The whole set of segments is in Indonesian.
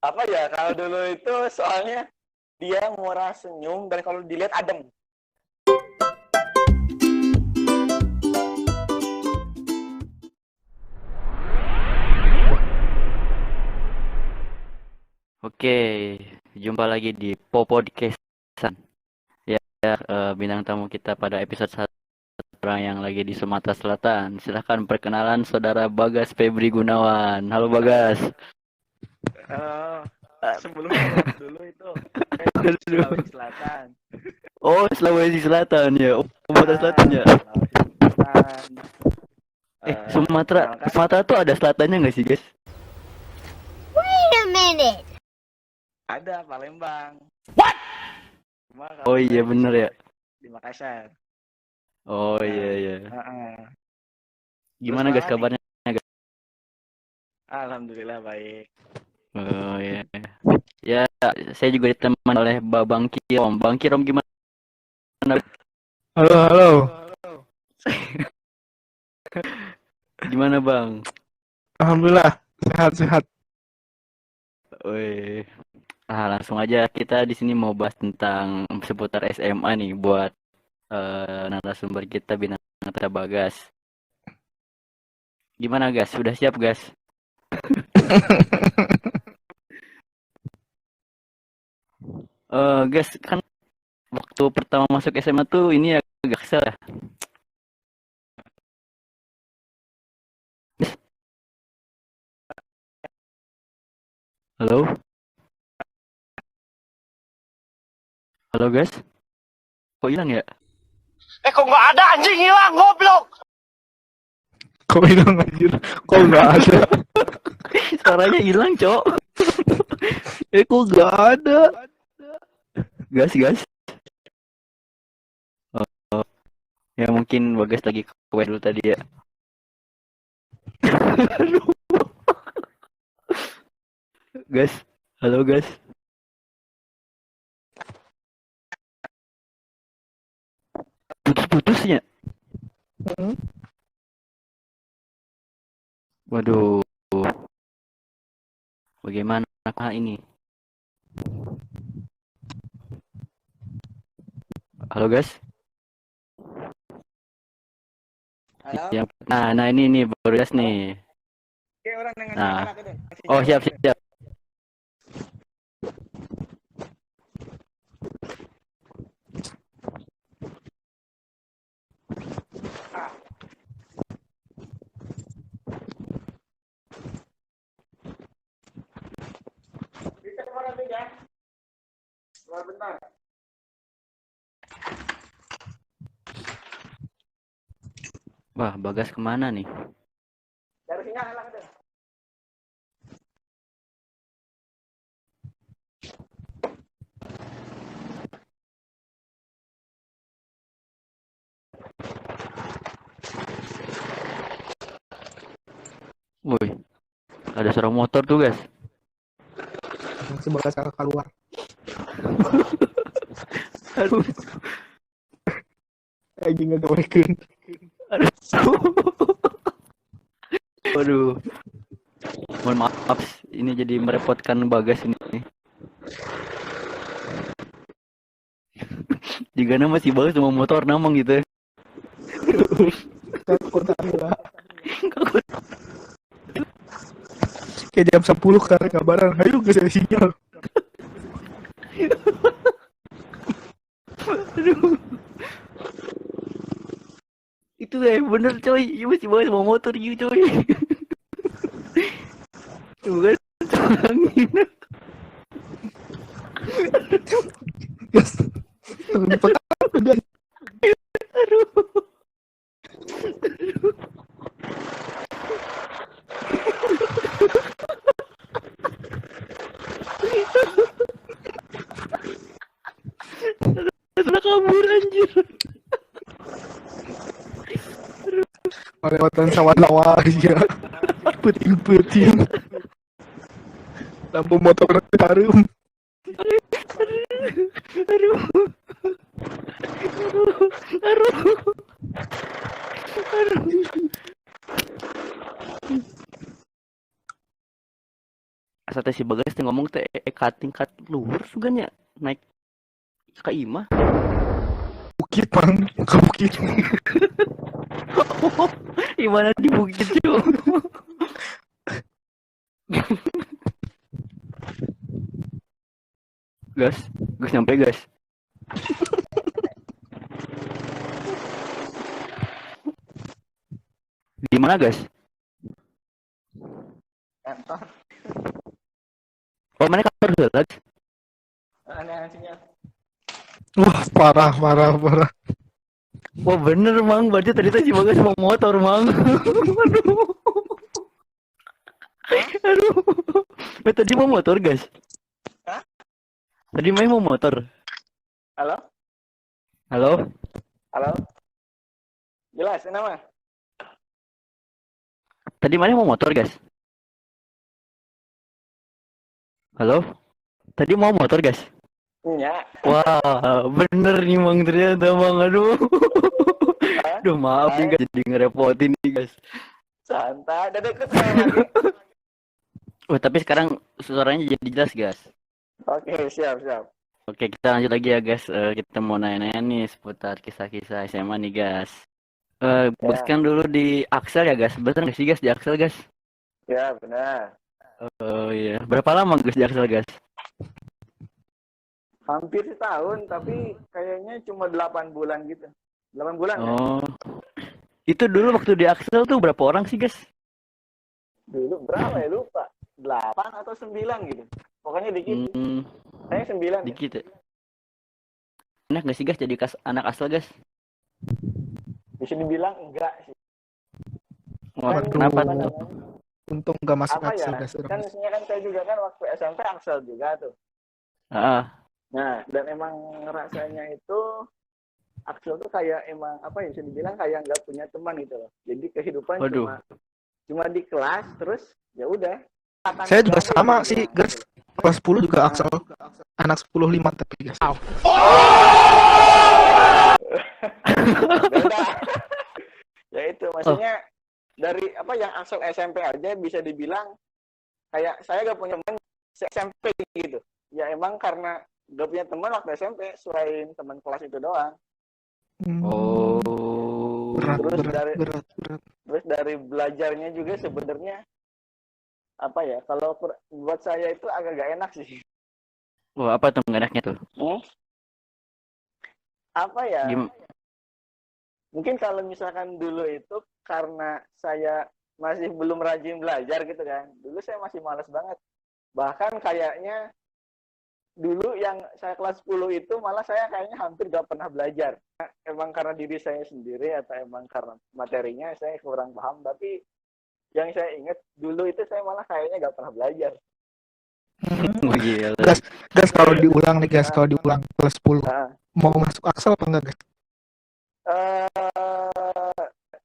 Apa ya, kalau dulu itu soalnya dia murah senyum dan kalau dilihat adem. Oke, jumpa lagi di Popodcastan. Ya, bintang tamu kita pada episode 1 orang yang lagi di Sumatera Selatan. Silahkan perkenalan saudara Bagas Febri Gunawan. Halo Bagas. Eh, Sebelumnya maaf dulu itu saya dari Aduh. Sulawesi Selatan. Oh, Sulawesi Selatan ya. Oh, Sumatera Selatan ya. Sulawesi Selatan. Sumatera, Perkenalkan, Sumatera tuh ada selatannya nggak sih, guys? Wait a minute. ada Palembang. Cuma Oh kalau iya saya di bener sini ya. di Makassar. Oh iya Nah, iya. terus Gimana guys mana nih? kabarnya? Guys? Alhamdulillah baik. Oh iya. Ya, saya juga ditemani oleh Babang Kirom. Bang Kirom gimana? Halo, halo. Gimana Bang? Alhamdulillah, sehat-sehat. Wih. Langsung aja kita di sini mau bahas tentang seputar SMA nih buat narasumber kita Bintang Tamu Bagas. Gimana Gas? Sudah siap Gas? Gas kan waktu pertama masuk SMA tuh ini agak kesel ya. Halo? Halo Gas? Kok hilang ya? Kok nggak ada anjing hilang goblok. Kok hilang anjir? Kok nggak ada? Suaranya hilang, Cok. Kok nggak ada? Gas. Oh, ya mungkin Bagas lagi ke dulu tadi ya. Gas. Halo Gas. Putus-putusnya. Waduh. Bagaimana ini? Halo Gas. Halo. Nah ini baru Gas nih. Oke, orang dengan Nah. anak itu. Oh, siap. Bisa keluar nanti ya. Keluar bentar. Wah, Bagas kemana nih? Dari sini hilang itu. Woi, ada suara motor tuh Gas. Sebagai kakak keluar. Aduh. Anjing nggak kewekeun. Waduh. Mohon maaf, ini jadi merepotkan Bagas ini. Jika nama si Bagas sama motor namang gitu. Kota lah. Kayak jam 10 karena kabaran. Ayo ke saya sinyal. Aduh. Itu bener coy, iya masih Bagas sama motor gitu coy. Tuh kan, angin. Gas. Terlalu petang gas. Aduh. Sudah kabur anjir. Melewatan sawah-sawah aja. Puting-puting. Lampu motor harum. Aduh. Asa teh si Bagas teh ngomong teh tingkat luhur suganya naik ka imah. Bukit bang, ke bukit. Gimana di bukit cuy? Gas, gas nyampe gas. Di mana gas? Kantor. Oh mana kantor heula? Aneh sinyal. Wah parah parah parah. Wah bener mang, berarti tadi teh si Bagas mau motor mang. Aduh. Aduh. Tadi mau motor gas. Hah? Tadi main mau motor. Halo? Halo? Halo? Jelas, kenapa? Tadi mana mau motor gas? Halo? Tadi mau motor gas? Iya. Wah, bener nih mang ternyata mang. Aduh. Hah? Aduh maaf nih guys, jadi ngerepotin nih guys. Santai, udah deket sekarang lagi. Wah tapi sekarang suaranya jadi jelas guys. Oke, siap, siap. Oke kita lanjut lagi ya guys. Kita mau nanya-nanya nih seputar kisah-kisah SMA nih guys. Bagas Ya, kan dulu di Axel ya guys. Bener nggak sih guys di Axel guys? ya benar. Oh iya. Berapa lama guys di Axel guys? Hampir setahun, tapi kayaknya cuma 8 bulan gitu. 8 bulan ya? Oh. Itu dulu waktu di Axel tuh berapa orang sih guys? Dulu berapa ya lupa. 8 atau 9 gitu. Pokoknya dikit. Kayaknya 9 ya. Dikit ya. Enak nggak sih guys jadi anak Axel guys? Bisa dibilang enggak sih. Wah, Waduh. kenapa Apa tuh? namanya? Untung gak masuk Apa ya? Axel guys. Kan maksudnya kan saya juga kan waktu SMP Axel juga tuh. Ah, Nah, dan emang rasanya itu Axel tuh kayak emang apa ya, bisa dibilang kayak nggak punya teman gitu loh. Jadi kehidupan waduh. cuma di kelas terus ya udah. Saya juga sama Gitu, sih gitu. guys. Kelas 10 juga Axel. Anak 10-5 tapi guys. Beda. Ya itu maksudnya dari apa yang Axel SMP aja bisa dibilang kayak saya gak punya teman SMP gitu. Ya emang karena gak punya teman waktu SMP selain teman kelas itu doang. Oh. Berat, Terus berat. Terus dari belajarnya juga sebenarnya apa ya? Kalau buat saya itu agak gak enak sih. Wah, apa tuh nggak enaknya tuh? Apa ya? Gim Mungkin kalau misalkan dulu itu karena saya masih belum rajin belajar gitu kan. Dulu saya masih malas banget. Bahkan kayaknya dulu yang saya kelas 10 itu malah saya kayaknya hampir gak pernah belajar. Emang karena diri saya sendiri atau emang karena materinya saya kurang paham. Tapi yang saya ingat dulu itu saya malah kayaknya gak pernah belajar. Oh, gila. Guys kalau diulang nih guys, kalau diulang kelas 10 Nah, mau masuk Axel apa enggak guys?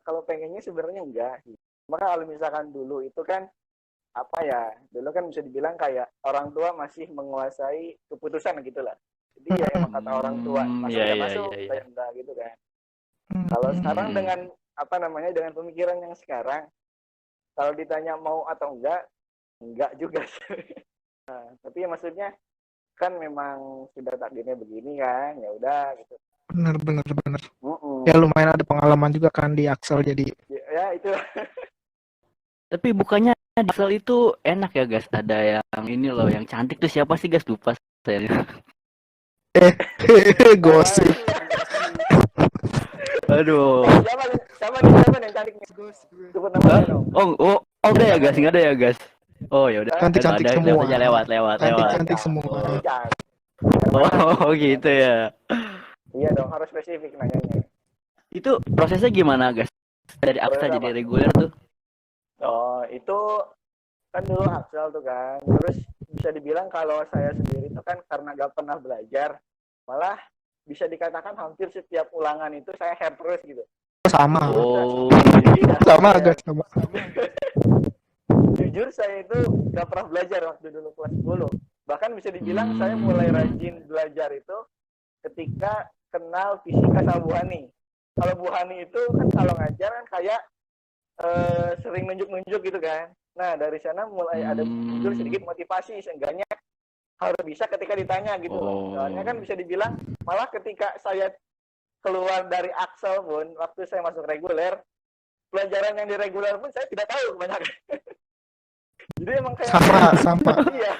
kalau pengennya sebenarnya enggak sih. Maka kalau misalkan dulu itu kan apa ya? Dulu kan bisa dibilang kayak orang tua masih menguasai keputusan gitu lah. Jadi ya emang kata orang tua masuk Iya, nggak iya, masuk, iya, iya. saya enggak gitu kan. Kalau sekarang dengan apa namanya dengan pemikiran yang sekarang, kalau ditanya mau atau enggak juga sih. Nah, tapi ya maksudnya kan memang sudah takdirnya begini kan, ya udah gitu. Bener. Ya lumayan ada pengalaman juga kan di Axel jadi. Ya itu. Tapi bukannya di Axel itu enak ya guys? Ada yang ini loh, yang cantik tuh siapa sih guys? Lupa saya. Gosip. Aduh. Siapa nih yang cantiknya? Sebut namanya dong. Oh, enggak ya guys, enggak ada ya guys. Oh ya udah. Cantik-cantik semua. Lewat. Cantik semua. Oh, gitu ya. Iya dong, harus spesifik nanyanya. Itu prosesnya gimana guys? Dari Axel Proses jadi apa? reguler tuh. Oh, itu kan dulu Axel tuh kan. Terus bisa dibilang kalau saya sendiri itu kan karena gak pernah belajar, malah bisa dikatakan hampir setiap ulangan itu saya hair terus gitu. Sama. Oh. Sama guys, sama. Jujur saya itu gak pernah belajar waktu dulu kelas 10. Bahkan bisa dibilang saya mulai rajin belajar itu ketika kenal fisika sama Bu Hani. Kalau Bu Hani itu kan kalau ngajar kan kayak sering nunjuk-nunjuk gitu kan. Nah, dari sana mulai ada muncul sedikit motivasi, seenggaknya harus bisa ketika ditanya gitu loh. Soalnya kan bisa dibilang malah ketika saya keluar dari Axel pun, waktu saya masuk reguler, pelajaran yang di reguler pun saya tidak tahu kebanyakan. Jadi emang kayak Sama. Iya.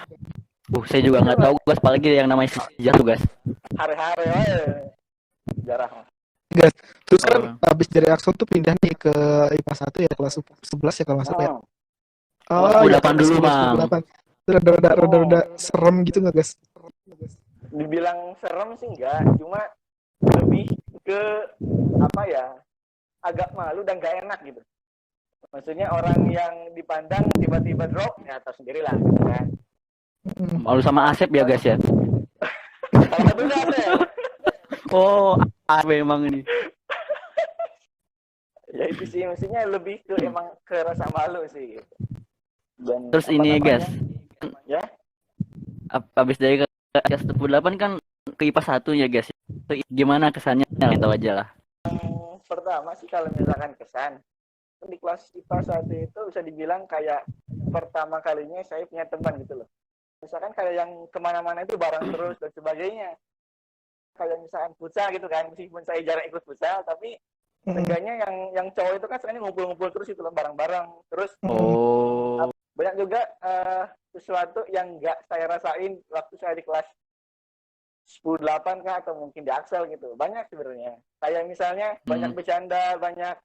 Saya juga nggak tahu guys, apalagi yang namanya sejarah tuh guys. Hari-hari sejarah. Guys, terus kan habis dari Axel tuh pindah nih ke IPA 1 ya, kelas 11 ya kalau nggak salah ya. Oh, ya 8 dulu, Mang. Rada serem gitu nggak guys? Dibilang serem sih enggak, cuma lebih ke apa ya, agak malu dan gak enak gitu. Maksudnya orang yang dipandang tiba-tiba drop, ya tahu sendirilah gitu kan. Malu sama Asep ya guys ya. Salah satunya Asep. Oh, Asep emang ini. Ya itu sih, maksudnya lebih ke emang ke rasa malu sih gitu. Dan terus ini guys, ya habis dari kelas 18 kan ke IPA 1 ya guys. Itu gimana kesannya? Tahu aja lah. yang pertama sih kalau misalkan kesan di kelas IPA 1 itu bisa dibilang kayak pertama kalinya saya punya teman gitu loh. Misalkan kayak yang kemana-mana itu bareng terus dan sebagainya. Kayak misalkan futsal gitu kan, meskipun saya jarang ikut futsal, tapi seenggaknya yang cowok itu kan sebenarnya ngumpul-ngumpul terus itu loh bareng-bareng. Terus banyak juga sesuatu yang nggak saya rasain waktu saya di kelas 10-8 kah atau mungkin di Axel gitu. Banyak sebenarnya. Kayak misalnya banyak bercanda, banyak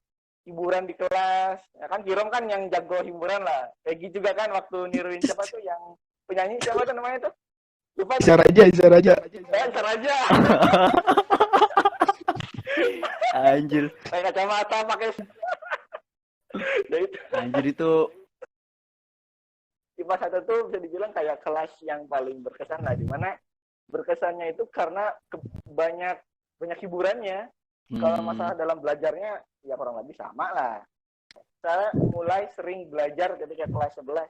hiburan di kelas. Ya kan Kirom kan yang jago hiburan lah. Peggy juga kan waktu niruin siapa tuh yang penyanyi siapa tuh namanya tuh? Lupa. Isar aja. Isar aja. Anjir. Pakai kacamata, pakai Anjir itu IPA 1 tuh bisa dibilang kayak kelas yang paling berkesan lah, di mana berkesannya itu karena banyak hiburannya. Kalau masalah dalam belajarnya ya kurang lebih sama lah. Saya mulai sering belajar ketika kelas 11.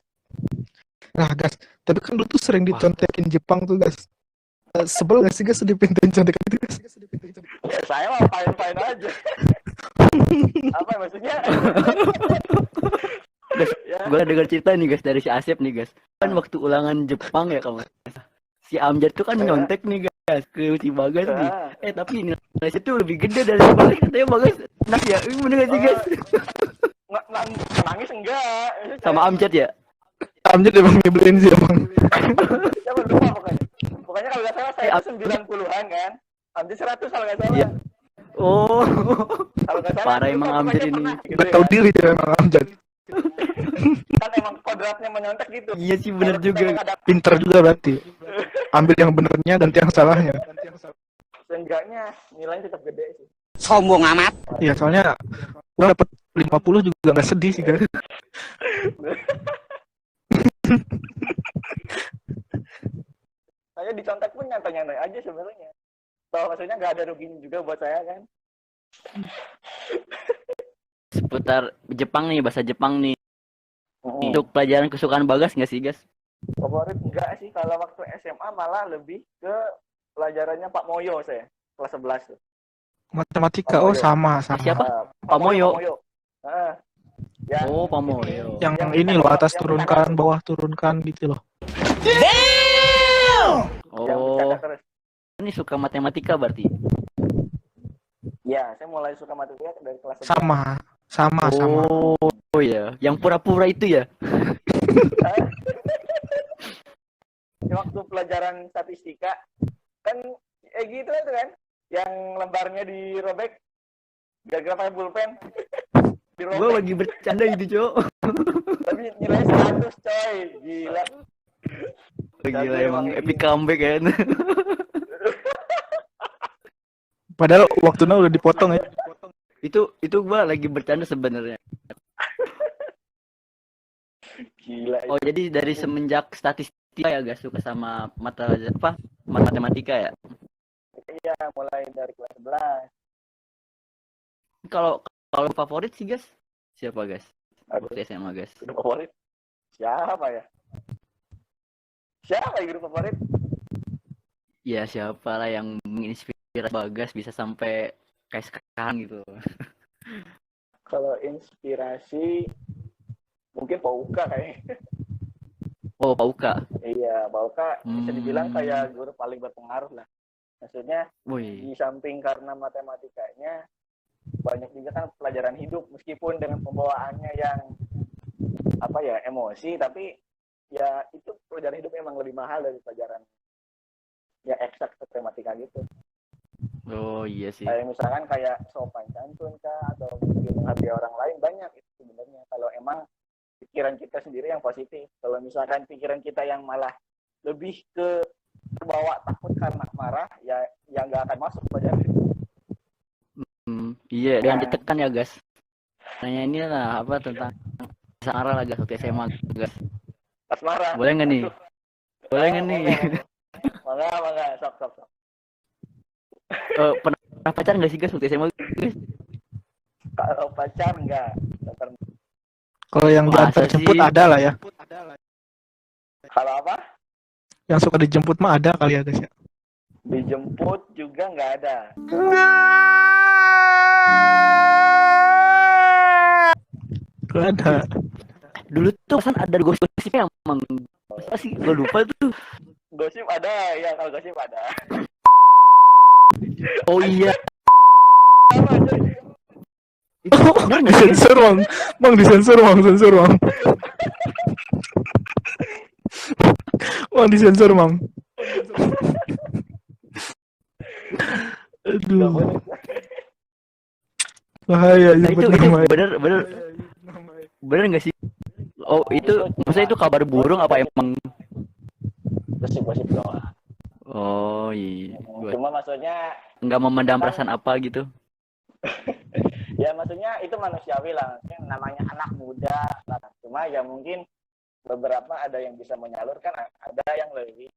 Nah guys, tapi kan lu tuh sering dicontekin Jepang tuh guys. Sebel gak sih guys dipintain contekan itu guys? Ya, saya mah fine aja. Apa maksudnya? Guys, gue dengar cerita nih guys dari si Asep nih guys. Kan waktu ulangan Jepang ya kalau si Amjad tuh kan nyontek nih guys ke si Bagas nih. Tapi nilai itu lebih gede dari si Bagas, katanya Bagas. Nah ya, ini bener gak sih guys? Nangis enggak? Sama Amjad ya? Amjad emang nyebelin sih emang. Siapa lupa pokoknya. Pokoknya kalau nggak salah saya itu 90-an kan. Amjad 100 kalau nggak salah. Iya. Oh. Kalau nggak salah. Parah emang Amjad ini. Gak tau diri dia emang Amjad. Kan emang kodratnya menyontek gitu. Iya sih bener juga. Pinter juga berarti. Ambil yang benernya ganti yang salahnya. Seenggaknya nilainya tetap gede sih. Sombong amat. Iya soalnya gua dapet 50 juga gak sedih sih guys. Saya dicontek pun nyantai-nyantai aja sebenarnya. Toh maksudnya nggak ada ruginya juga buat saya kan. Seputar Jepang nih, bahasa Jepang nih. Untuk pelajaran kesukaan Bagas nggak sih guys? Favorit enggak sih, kalau waktu SMA malah lebih ke pelajarannya Pak Moyo saya, kelas 11 tuh. Matematika, oh sama. Siapa? Pak Moyo. Ya. Oh, Pak Moyo. Yang ini loh, atas turunkan, bawah turunkan gitu loh. Oh, ini suka matematika berarti? Ya, saya mulai suka matematika dari kelas 11. Sama. Oh ya, yang pura-pura itu ya? Waktu pelajaran statistika kan gitu itu kan, yang lembarnya dirobek gara-gara pakai pulpen. Gue lagi bercanda itu, Cok. Tapi nilai 100, coy. Gila. Gila emang epic comeback kan. Padahal waktunya udah dipotong ya. Itu gue lagi bercanda sebenarnya. Gila. Oh, jadi dari semenjak statistika ya gak suka sama matematika ya? Iya, mulai dari kelas 11. Kalau favorit sih guys, siapa guys? Waktu SMA guys. Guru favorit? Siapa ya? Siapa ya guru favorit? Ya siapa lah yang menginspirasi Bagas bisa sampai kayak sekarang gitu. Kalau inspirasi Mungkin Pauka kayaknya. Oh, Pak Uka. Iya, Pauka bisa dibilang Hmm. kayak guru paling berpengaruh lah. Maksudnya Wih. di samping karena matematikanya, banyak juga kan pelajaran hidup meskipun dengan pembawaannya yang apa ya emosi, tapi ya itu pelajaran hidup memang lebih mahal dari pelajaran ya eksak matematika gitu. Oh iya sih. Kayak misalkan kayak sopan santun kah atau mungkin menghargai orang lain, banyak itu sebenarnya kalau emang pikiran kita sendiri yang positif. Kalau misalkan pikiran kita yang malah lebih ke terbawa takut karena marah, ya nggak akan masuk pelajaran itu. Iya, jangan ditekan ya, guys. Nanya ini lah apa tentang Sarah lah, guys, waktu SMA, guys. Pas marah. Boleh nggak nih? Boleh nggak nih? Mangga, sok. Pernah pacaran nggak sih, guys, waktu SMA, guys? Kalau pacar nggak pernah. Kalau yang Masa diantar jemput sih? ada lah ya. Kalau apa? Yang suka dijemput mah ada kali ya guys ya. Dijemput juga nggak ada. Kalau ada. Dulu tuh pesan ada gosip-gosipnya emang. Apa sih? Gue lupa tuh. Gosip ada, ya kalau gosip ada. Oh iya. Oh, disensor bang, disensor bang, bang disensor bang. Aduh, bahaya Nah, nyebut itu nama. bener nggak sih? Oh itu maksudnya itu kabar burung apa emang? Gosip doang. Oh iya. Cuma maksudnya Nggak memendam perasaan apa gitu? ya maksudnya itu manusiawi lah. Maksudnya namanya anak muda lah. Cuma ya mungkin beberapa ada yang bisa menyalurkan, ada yang lebih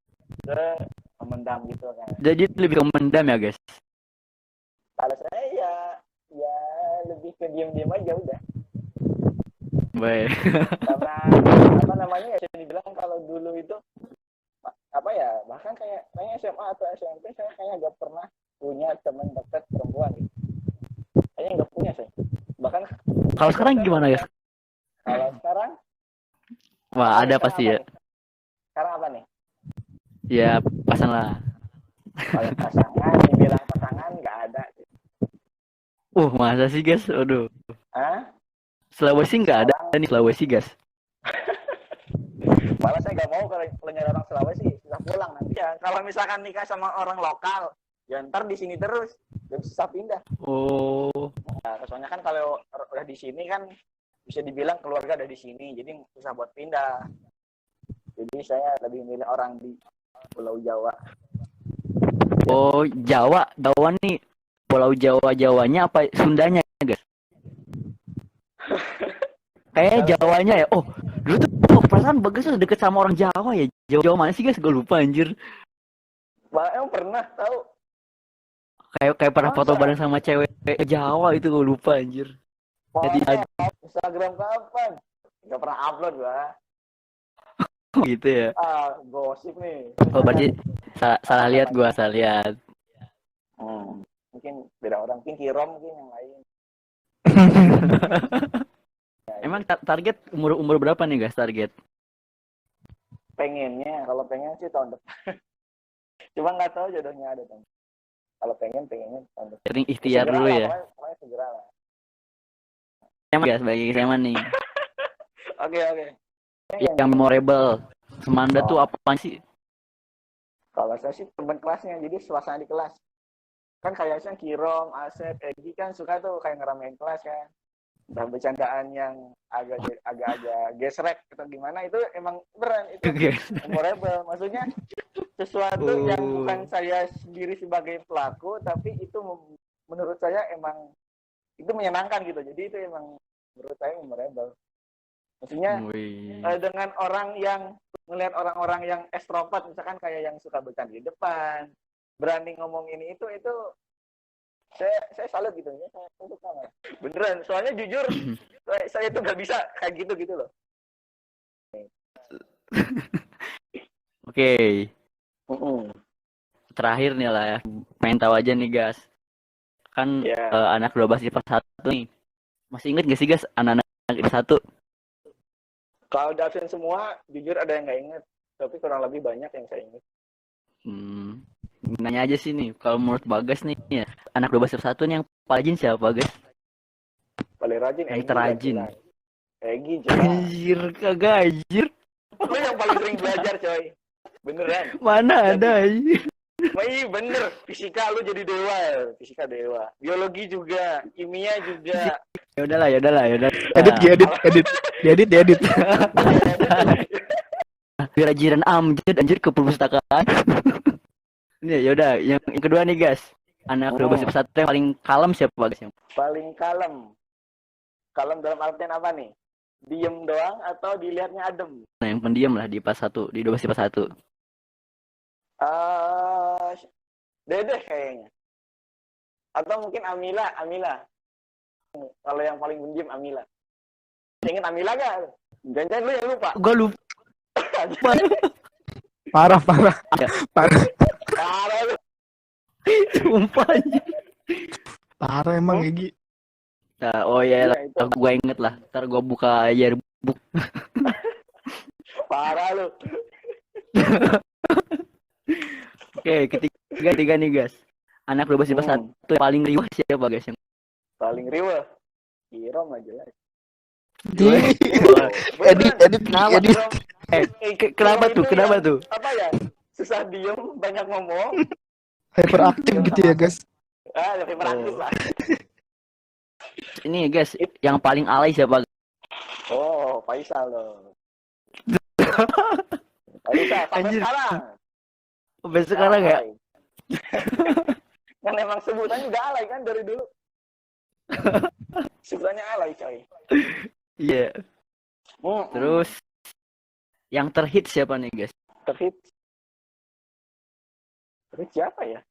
ke memendam gitu kan. Jadi lebih ke memendam ya, guys? Kalau saya ya lebih ke diem aja udah. Baik. Karena apa namanya ya, saya dibilang kalau dulu itu apa ya, bahkan kayaknya SMA atau SMP saya kayaknya nggak pernah punya teman dekat perempuan gitu. Kayaknya nggak punya saya. Bahkan Kalau sekarang gimana, guys? kalau sekarang Wah, ada pasti ya. nih? Sekarang apa nih? Ya, pasang lah. Kalau pasangan, dibilang pasangan nggak ada. Masa sih, guys? Aduh. Hah? Sulawesi nggak ada nih, Sulawesi, guys. Malah saya nggak mau kalau nyari orang Sulawesi, susah pulang nanti ya. Kalau misalkan nikah sama orang lokal, ya ntar di sini terus, dan susah pindah. Oh. Nah, soalnya kan kalau udah di sini kan bisa dibilang keluarga ada di sini, jadi susah buat pindah. Jadi saya lebih milih orang di Pulau Jawa. Oh, Jawa nih. Pulau Jawanya apa Sundanya, guys? Kayak Jawanya ya. Oh, dulu tuh perasaan Bagas tuh deket sama orang Jawa ya. Jawa mana sih, guys? Gue lupa anjir. Emang pernah tahu? Kayak pernah Masa? foto bareng sama cewek Jawa itu, gue lupa anjir. Jadi Instagram kapan? Nggak pernah upload gua. gitu ya. Gosip nih. Oh, berarti salah lihat gua, salah lihat. Mungkin beda orang, mungkin Kirom mungkin yang lain. Emang target umur berapa nih, guys, target? Pengennya, kalau pengen sih tahun depan. Cuma nggak tahu jodohnya ada kan. Kalau pengennya tahun depan. Sering ikhtiar dulu ya. Pokoknya segera lah. Emang guys, bagi saya nih. Oke. Yang memorable. Semanda tuh apa sih? Kalau saya sih teman kelasnya, jadi suasana di kelas. Kan kayaknya Kirom, Asep, Egi kan suka tuh kayak ngeramein kelas kan. Dan bercandaan yang agak-agak gesrek atau gimana, itu emang beneran itu memorable. Maksudnya sesuatu yang bukan saya sendiri sebagai pelaku, tapi itu menurut saya emang itu menyenangkan gitu. Jadi itu emang menurut saya memorable. Maksudnya dengan orang yang ngelihat orang-orang yang ekstrovert, misalkan kayak yang suka bercanda di depan, berani ngomong ini itu saya salut gitu ya, saya suka banget. Beneran, soalnya jujur saya tuh nggak bisa kayak gitu loh. Oke. Terakhir nih lah ya, pengen tahu aja nih, guys. Kan anak 12 IPA 1 nih. Masih inget gak sih, guys, anak-anak IPA 1? Kalau di absen semua, jujur ada yang nggak inget. Tapi kurang lebih banyak yang saya inget. Nanya aja sih nih, kalau menurut Bagas nih ya, anak 12 nih yang paling rajin siapa Bagas? Paling rajin Yang Egi, terajin. Egi jelas. Anjir, kagak anjir. Lu yang paling sering belajar, coy. Beneran. Mana ada anjir. Bener. Fisika lu jadi dewa. Fisika dewa. Biologi juga. Kimia juga. Ya udahlah. Edit. Kerajinan Amjad anjir ke perpustakaan. Ini ya udah, yang kedua nih guys. Anak 12 yang paling kalem siapa Bagas? Yang Paling kalem. Kalem dalam artian apa nih? Diem doang atau dilihatnya adem? nah, yang pendiam lah di pas 1, di 12 pas 1. Dedeh kayaknya. Atau mungkin Amila. Kalau yang paling pendiam Amila. Ingat Amila gak? Jangan lu yang lupa. Gua lupa. Parah. Ya. Parah lu. Sumpah anjir. Parah emang Egi. Nah, oh iya lah, Itu. gua inget lah. Ntar gua buka yearbook. Parah lu. Oke, ketiga nih guys. Anak 12 pas 1 yang paling riuh siapa guys? Yang Paling riweh. Irom aja lah. Edit. kenapa tuh? Apa ya? Susah diem, banyak ngomong. Hyperaktif gitu ya guys. Lebih praktis lah. Ini guys, yang paling alay siapa? Oh, Faisal loh. Faisal, sampai Anjir. sekarang. Sampai sekarang ya? Kan emang sebutannya juga alay kan dari dulu. Sebutannya alay coy. Iya. Terus yang terhit siapa nih guys? Terhit siapa ya?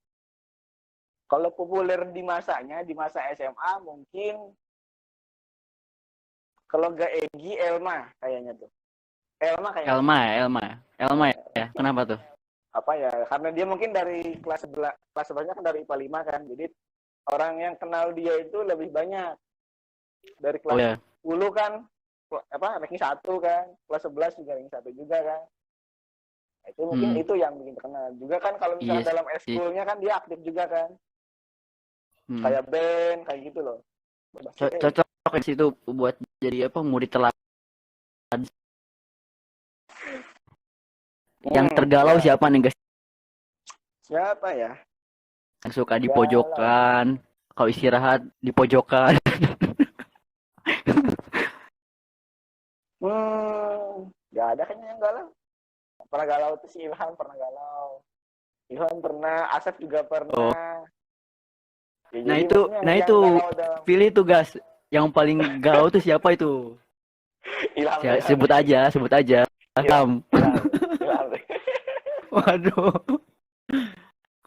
Kalau populer di masa SMA mungkin kalau nggak Egi, Elma kayaknya tuh. Elma ya. Kenapa tuh? Apa ya? Karena dia mungkin dari kelas 11 kan dari IPA 5 kan. Jadi orang yang kenal dia itu lebih banyak. Dari kelas 10 kan ranking 1 kan. Kelas 11 juga ranking 1 juga kan. Itu mungkin itu yang bikin terkenal. Juga kan kalau misalnya dalam eskulnya kan dia aktif juga kan. Kayak band, kayak gitu loh. Cocok di situ buat jadi murid teladan. Yang tergalau siapa nih guys? Siapa ya? Yang suka di pojokan, kalau istirahat di pojokan. Gak ada kayaknya yang galau. Pernah galau tuh si Ilham pernah galau. Ilham pernah, Asep juga pernah. Ya, nah itu pilih tuh guys. Yang paling galau tuh siapa itu? Ilham. Sebut aja. Ilham. Waduh.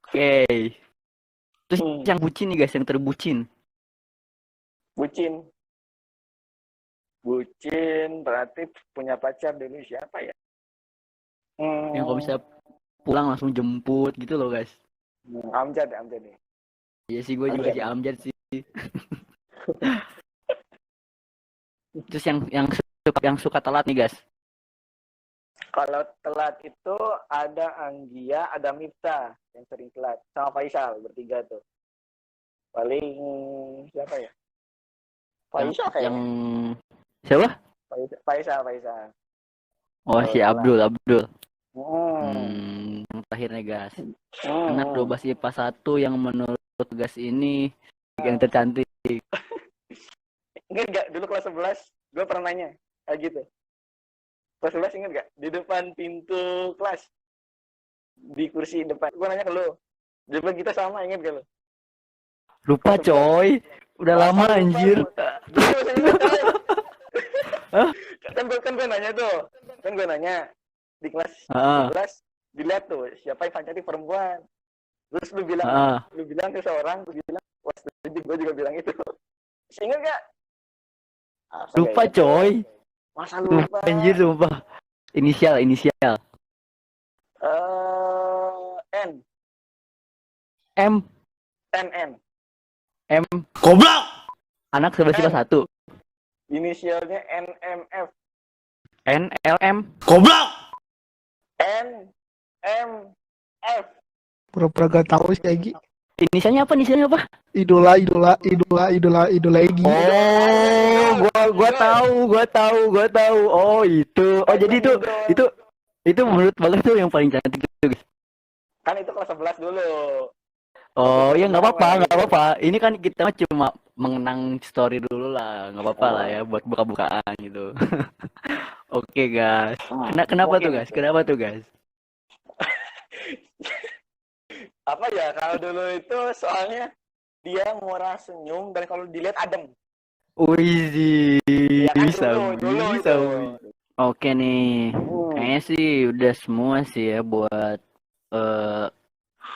Oke. Terus yang bucin nih guys, yang terbucin. Bucin berarti punya pacar dulu siapa ya? Yang kalau bisa pulang langsung jemput gitu loh guys. Amjad nih. Iya sih, gue juga si Amjad sih. Terus yang suka telat nih guys. Kalau telat itu ada Anggia, ada Miftah yang sering telat sama Faisal bertiga tuh. Paling siapa ya? Faisal kayaknya. Yang siapa? Faisal. Oh, si Abdul. Hmm. Yang terakhir nih guys. Anak 12 IPA 1 yang menurut guys ini yang tercantik. Ingat gak dulu kelas 11 gue pernah nanya kayak gitu. Kelas 11 ingat gak? Di depan pintu kelas. Di kursi depan. Gue nanya ke lu. Jumlah kita sama, ingat gak lu? Lupa coy. Udah lama anjir. Kan gue nanya tuh. Kan gue nanya di kelas 11 dilihat tuh siapa yang cantik perempuan. Terus lu bilang ke seorang, lu bilang, wah setuju, gue juga bilang itu. Ingat gak? Lupa coy. Masa lupa? Anjir lupa. Inisial. N. M. Goblok. Anak 11 IPA 1. Inisialnya NMF. NLM. Goblok. N M F. Pura-pura gak tahu sih Egi. Inisialnya apa? Idola Egi. Oh, gua tahu. Oh, itu. Oh, jadi itu menurut Bagas tuh yang paling cantik gitu, guys. Kan itu kelas 11 dulu. Oh, ya nggak Sekarang lagi. apa-apa. Ini kan kita mah cuma mengenang story dulu lah, nggak apa-apa lah ya buat buka-bukaan gitu. Oke, guys. Kenapa tuh, Mungkin guys? itu. Kenapa tuh, guys? Apa ya, kalau dulu itu soalnya dia murah senyum dan kalau dilihat adem. Wih, Ya kan bisa. dulu itu. Oke nih, Hmm. kayaknya sih udah semua sih ya buat eh,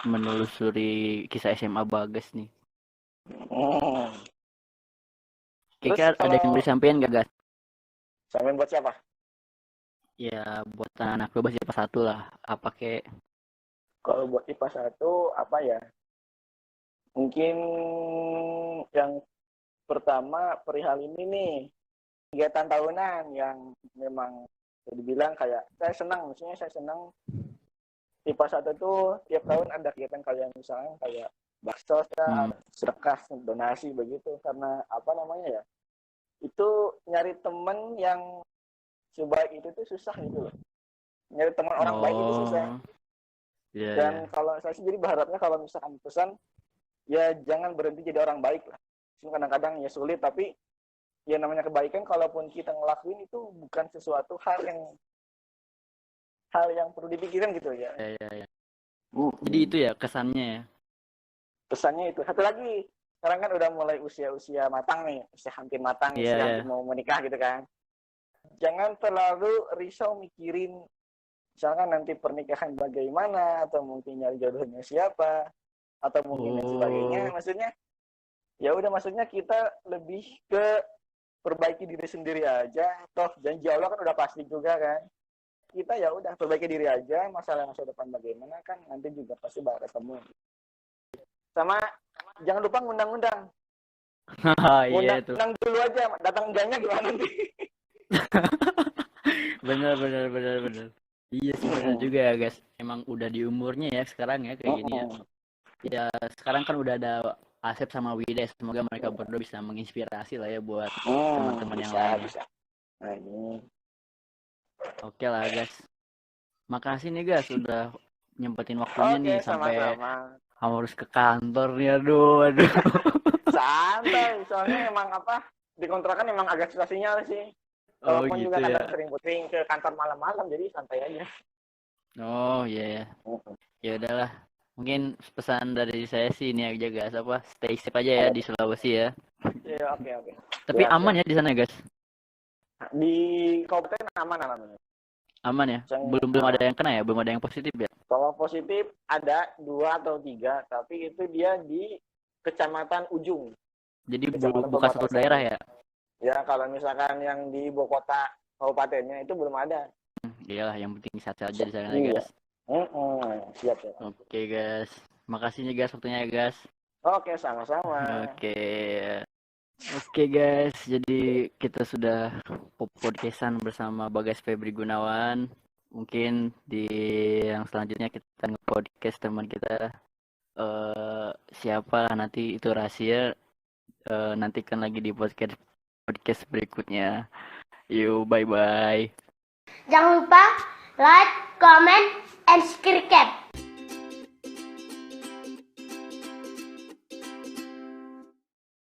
menelusuri kisah SMA Bagas nih. Hmm. Kira-kira ada yang mau disampaikan gak, guys? Sampai buat siapa? Ya, buat anak 12 IPA 1 lah. Apa kek? Kalau buat IPA 1 apa ya? Mungkin yang pertama perihal ini nih, kegiatan tahunan yang memang bisa dibilang kayak saya senang IPA 1 tuh tiap tahun ada kegiatan kalian misalnya kayak bakso, sedekah, donasi begitu. Karena apa namanya ya? Itu nyari temen yang sebaik itu tuh susah gitu loh. Nyari teman orang baik itu susah. Iya, Dan iya. kalau saya sendiri berharapnya kalau misalkan pesan, ya jangan berhenti jadi orang baik lah. Kadang-kadang ya sulit, tapi ya namanya kebaikan, kalaupun kita ngelakuin itu bukan sesuatu hal yang perlu dipikirkan gitu ya. Iya. Jadi itu ya kesannya ya. Pesannya itu. Satu lagi, sekarang kan udah mulai usia matang nih, usia hampir matang, Iya, usia iya. hampir mau menikah gitu kan. Jangan terlalu risau mikirin misalkan nanti pernikahan bagaimana, atau mungkin nyari jodohnya siapa, atau mungkin dan sebagainya. Maksudnya ya udah, maksudnya kita lebih ke perbaiki diri sendiri aja. Toh janji Allah kan udah pasti juga kan. Kita ya udah perbaiki diri aja, masalah masa depan bagaimana kan nanti juga pasti bakal ketemu. Sama jangan lupa ngundang-undang. Iya itu. Undang dulu aja, datang enggaknya gimana nanti. Benar. Iya sih benar juga ya, guys. Emang udah di umurnya ya sekarang ya kayak gini ya. Ya sekarang kan udah ada Asep sama Wida. Semoga mereka berdua bisa menginspirasi lah ya buat teman-teman yang lain. Bisa. Nah, ini. Oke lah, guys. Makasih nih, guys, udah nyempetin waktunya nih sampai sama-sama. harus ke kantor nih. Aduh. Santai, soalnya emang di kontrakan emang agak susah sinyal sih. Walaupun gitu juga kadang ya. sering puting ke kantor malam-malam, jadi santai aja. Oh iya. Ya udahlah. Mungkin pesan dari saya sih ini aja, guys, stay safe aja ya di Sulawesi ya. Iya, oke. Tapi aman ya di sana, guys. Di kabupaten aman. Aman ya. Belum ada yang kena ya, belum ada yang positif ya. Kalau positif ada 2 atau 3, tapi itu dia di Kecamatan Ujung. Jadi bukan satu daerah ya. Ya, kalau misalkan yang di ibu kota kabupatennya itu belum ada. Iyalah, yang penting sehat aja di sana, Iya. guys. Siap ya. Oke, guys. Makasih nih, guys, waktunya ya, guys. Oke, sama-sama. Oke, guys. Jadi kita sudah podcastan bersama Bagas Febri Gunawan. Mungkin di yang selanjutnya kita nge-podcast teman kita. Siapa nanti itu rahasia. Nantikan lagi di podcast berikutnya. Yuk, bye-bye. Jangan lupa like, comment, and subscribe.